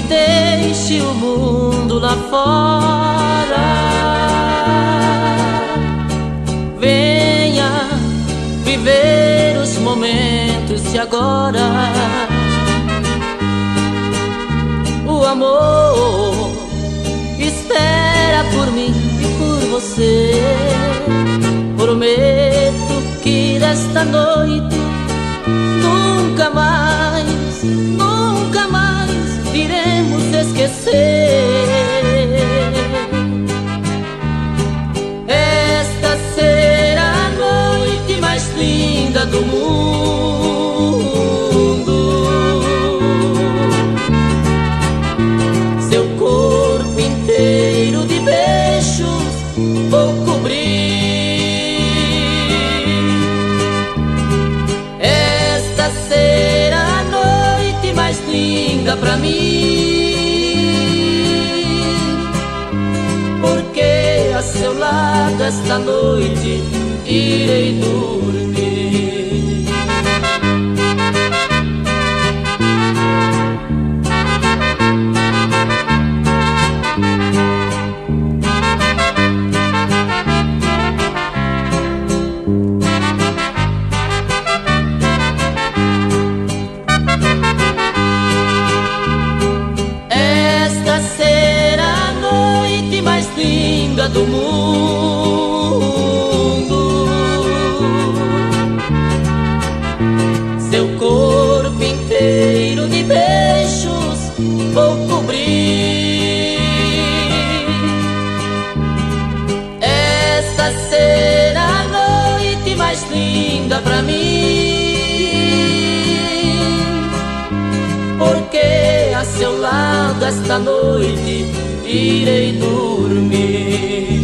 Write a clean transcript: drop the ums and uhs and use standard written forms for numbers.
Deixe o mundo lá fora. Venha viver os momentos de agora. O amor espera por mim e por você. Prometo que desta noite nunca mais, nunca mais iremos esquecer. Esta será a noite mais linda do mundo. Seu corpo inteiro de beijos vou cobrir. Esta será a noite mais linda pra mim, porque a seu lado esta noite irei dormir. Do mundo, seu corpo inteiro de beijos vou cobrir. Esta será a noite mais linda pra mim, porque a seu lado esta noite irei dormir.